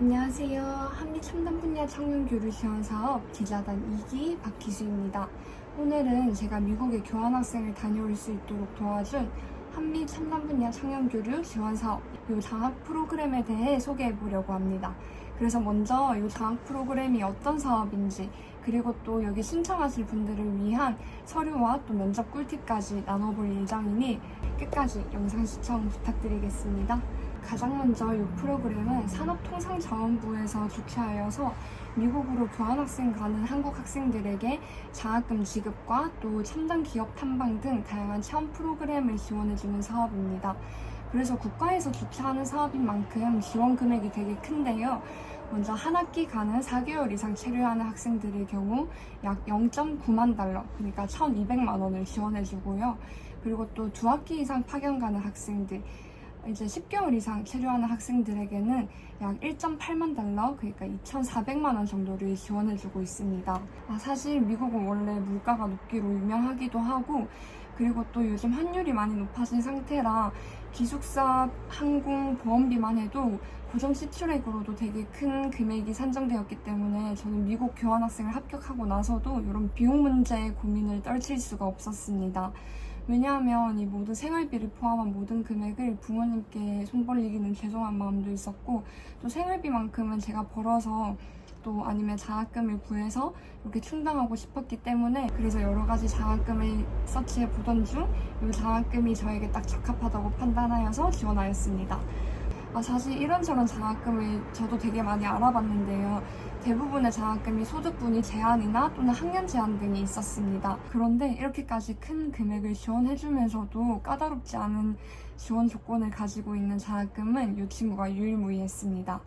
안녕하세요. 한빛 첨단 분야 청년 교류 지원 사업 기자단 2기 박기수입니다. 오늘은 제가 미국에 교환학생을 다녀올 수 있도록 도와준 한빛 첨단 분야 청년 교류 지원 사업 이 장학 프로그램에 대해 소개해 보려고 합니다. 그래서 먼저 이 장학 프로그램이 어떤 사업인지, 그리고 또 여기 신청하실 분들을 위한 서류와 또 면접 꿀팁까지 나눠볼 예정이니 끝까지 영상 시청 부탁드리겠습니다. 가장 먼저 이 프로그램은 산업통상자원부에서 주최하여서 미국으로 교환학생 가는 한국 학생들에게 장학금 지급과 또 첨단 기업 탐방 등 다양한 체험 프로그램을 지원해주는 사업입니다. 그래서 국가에서 주최하는 사업인 만큼 지원 금액이 되게 큰데요. 먼저 한 학기 가는 4개월 이상 체류하는 학생들의 경우 약 0.9만 달러, 그러니까 1,200만 원을 지원해주고요. 그리고 또 2학기 이상 파견 가는 학생들, 이제 10개월 이상 체류하는 학생들에게는 약 1.8만 달러, 그러니까 2,400만 원 정도를 지원해주고 있습니다. 사실 미국은 원래 물가가 높기로 유명하기도 하고, 그리고 또 요즘 환율이 많이 높아진 상태라 기숙사, 항공, 보험비만 해도 고정 지출액으로도 되게 큰 금액이 산정되었기 때문에 저는 미국 교환학생을 합격하고 나서도 이런 비용 문제에 고민을 떨칠 수가 없었습니다. 왜냐하면 이 모든 생활비를 포함한 모든 금액을 부모님께 손 벌리기는 죄송한 마음도 있었고, 또 생활비만큼은 제가 벌어서 또 아니면 장학금을 구해서 이렇게 충당하고 싶었기 때문에, 그래서 여러 가지 장학금을 서치해 보던 중 이 장학금이 저에게 딱 적합하다고 판단하여서 지원하였습니다. 사실 이런저런 장학금을 저도 되게 많이 알아봤는데요. 대부분의 장학금이 소득분위 제한이나 또는 학년 제한 등이 있었습니다. 그런데 이렇게까지 큰 금액을 지원해주면서도 까다롭지 않은 지원 조건을 가지고 있는 장학금은 이 친구가 유일무이했습니다.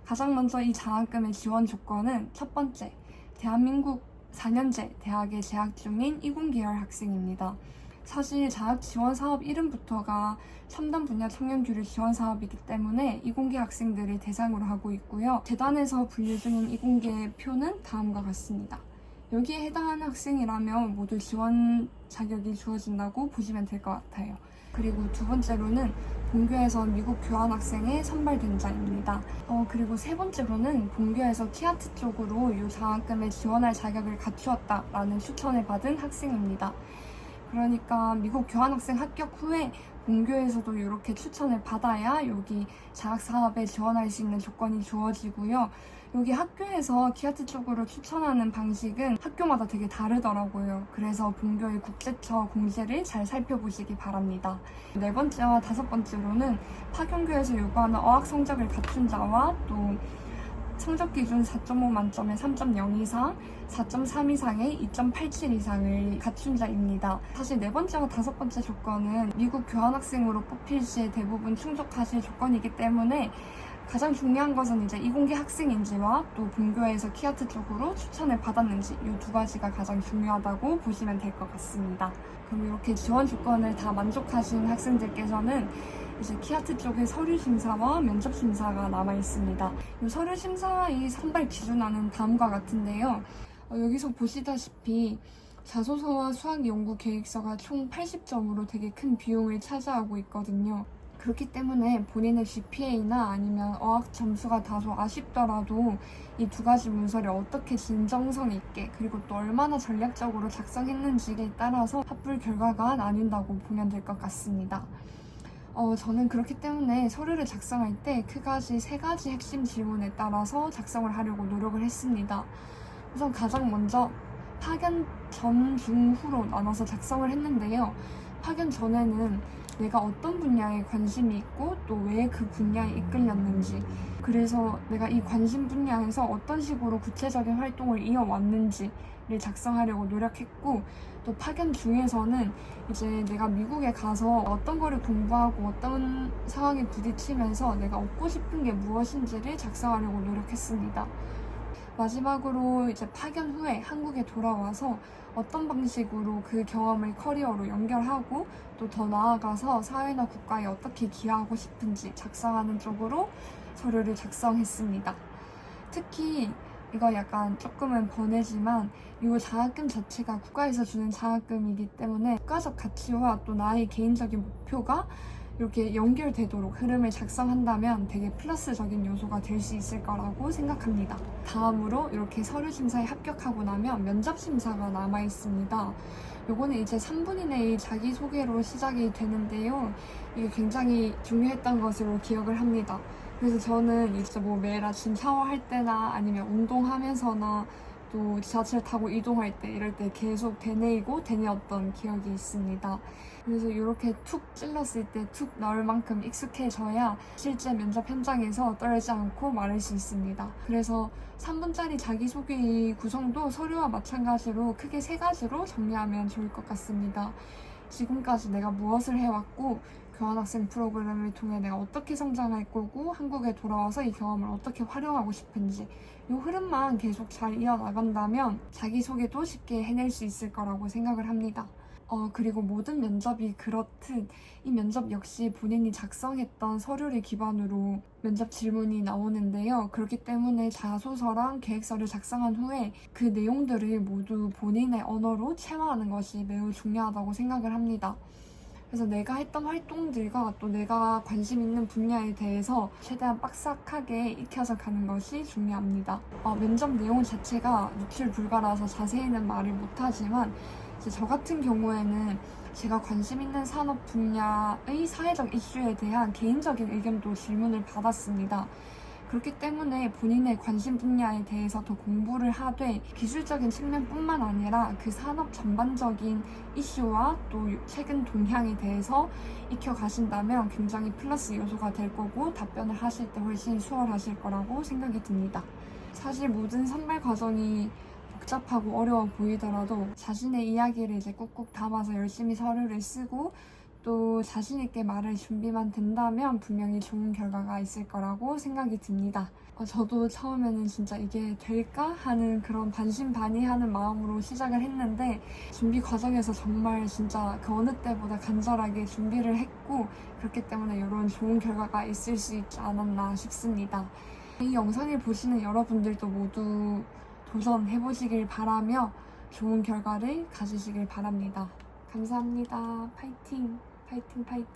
가장 먼저 이 장학금의 지원 조건은 첫 번째, 대한민국 4년제 대학에 재학 중인 이공계열 학생입니다. 사실 장학 지원 사업 이름부터가 첨단 분야 청년 교류 지원 사업이기 때문에 이공계 학생들을 대상으로 하고 있고요. 재단에서 분류 중인 이공계 표는 다음과 같습니다. 여기에 해당하는 학생이라면 모두 지원 자격이 주어진다고 보시면 될 것 같아요. 그리고 두 번째로는 본교에서 미국 교환학생에 선발된 자입니다. 그리고 세 번째로는 본교에서 키아트 쪽으로 이 장학금에 지원할 자격을 갖추었다라는 추천을 받은 학생입니다. 그러니까 미국 교환학생 합격 후에 본교에서도 이렇게 추천을 받아야 여기 장학사업에 지원할 수 있는 조건이 주어지고요. 여기 학교에서 키아트 쪽으로 추천하는 방식은 학교마다 되게 다르더라고요. 그래서 본교의 국제처 공지를 잘 살펴보시기 바랍니다. 네 번째와 다섯 번째로는 파견교에서 요구하는 어학 성적을 갖춘 자와 또 성적 기준 4.5 만점에 3.0 이상, 4.3 이상에 2.87 이상을 갖춘 자입니다. 사실 네 번째와 다섯 번째 조건은 미국 교환학생으로 뽑힐 시에 대부분 충족하실 조건이기 때문에 가장 중요한 것은 이제 이공계 학생인지와 또 본교에서 키아트 쪽으로 추천을 받았는지 이 두 가지가 가장 중요하다고 보시면 될 것 같습니다. 그럼 이렇게 지원 조건을 다 만족하신 학생들께서는 이제 키아트 쪽의 서류 심사와 면접 심사가 남아 있습니다. 이 서류 심사의 선발 기준안은 다음과 같은데요. 여기서 보시다시피 자소서와 수학 연구 계획서가 총 80점으로 되게 큰 비용을 차지하고 있거든요. 그렇기 때문에 본인의 GPA나 아니면 어학 점수가 다소 아쉽더라도 이 두 가지 문서를 어떻게 진정성 있게 그리고 또 얼마나 전략적으로 작성했는지에 따라서 합불 결과가 나뉜다고 보면 될 것 같습니다. 저는 그렇기 때문에 서류를 작성할 때 크가지 세 가지 핵심 질문에 따라서 작성을 하려고 노력을 했습니다. 우선 가장 먼저 파견 전, 중, 후로 나눠서 작성을 했는데요. 파견 전에는 내가 어떤 분야에 관심이 있고 또 왜 그 분야에 이끌렸는지, 그래서 내가 이 관심 분야에서 어떤 식으로 구체적인 활동을 이어왔는지를 작성하려고 노력했고, 또 파견 중에서는 이제 내가 미국에 가서 어떤 거를 공부하고 어떤 상황에 부딪히면서 내가 얻고 싶은 게 무엇인지를 작성하려고 노력했습니다. 마지막으로 이제 파견 후에 한국에 돌아와서 어떤 방식으로 그 경험을 커리어로 연결하고 또 더 나아가서 사회나 국가에 어떻게 기여하고 싶은지 작성하는 쪽으로 서류를 작성했습니다. 특히 이거 약간 조금은 번외지만 이 장학금 자체가 국가에서 주는 장학금이기 때문에 국가적 가치와 또 나의 개인적인 목표가 이렇게 연결되도록 흐름을 작성한다면 되게 플러스적인 요소가 될 수 있을 거라고 생각합니다. 다음으로 이렇게 서류 심사에 합격하고 나면 면접 심사가 남아 있습니다. 요거는 이제 3분 이내의 자기소개로 시작이 되는데요. 이게 굉장히 중요했던 것으로 기억을 합니다. 그래서 저는 이제 뭐 매일 아침 샤워할 때나 아니면 운동하면서나 또 지하철 타고 이동할 때 이럴 때 계속 되뇌이고 되뇌었던 기억이 있습니다. 그래서 이렇게 툭 찔렀을 때 툭 나올 만큼 익숙해져야 실제 면접 현장에서 떨지 않고 말할 수 있습니다. 그래서 3분짜리 자기소개의 구성도 서류와 마찬가지로 크게 3가지로 정리하면 좋을 것 같습니다. 지금까지 내가 무엇을 해왔고 교환학생 프로그램을 통해 내가 어떻게 성장할 거고 한국에 돌아와서 이 경험을 어떻게 활용하고 싶은지 이 흐름만 계속 잘 이어나간다면 자기소개도 쉽게 해낼 수 있을 거라고 생각을 합니다. 그리고 모든 면접이 그렇듯 이 면접 역시 본인이 작성했던 서류를 기반으로 면접 질문이 나오는데요. 그렇기 때문에 자소서랑 계획서를 작성한 후에 그 내용들을 모두 본인의 언어로 체화하는 것이 매우 중요하다고 생각을 합니다. 그래서 내가 했던 활동들과 또 내가 관심 있는 분야에 대해서 최대한 빡싹하게 익혀서 가는 것이 중요합니다. 면접 내용 자체가 노출 불가라서 자세히는 말을 못하지만 이제 저 같은 경우에는 제가 관심 있는 산업 분야의 사회적 이슈에 대한 개인적인 의견도 질문을 받았습니다. 그렇기 때문에 본인의 관심 분야에 대해서 더 공부를 하되 기술적인 측면뿐만 아니라 그 산업 전반적인 이슈와 또 최근 동향에 대해서 익혀가신다면 굉장히 플러스 요소가 될 거고 답변을 하실 때 훨씬 수월하실 거라고 생각이 듭니다. 사실 모든 선발 과정이 복잡하고 어려워 보이더라도 자신의 이야기를 이제 꾹꾹 담아서 열심히 서류를 쓰고 또 자신있게 말할 준비만 된다면 분명히 좋은 결과가 있을 거라고 생각이 듭니다. 저도 처음에는 진짜 이게 될까 하는 그런 반신반의하는 마음으로 시작을 했는데 준비 과정에서 정말 진짜 그 어느 때보다 간절하게 준비를 했고 그렇기 때문에 이런 좋은 결과가 있을 수 있지 않았나 싶습니다. 이 영상을 보시는 여러분들도 모두 도전해보시길 바라며 좋은 결과를 가지시길 바랍니다. 감사합니다. 파이팅! 파이팅! 파이팅!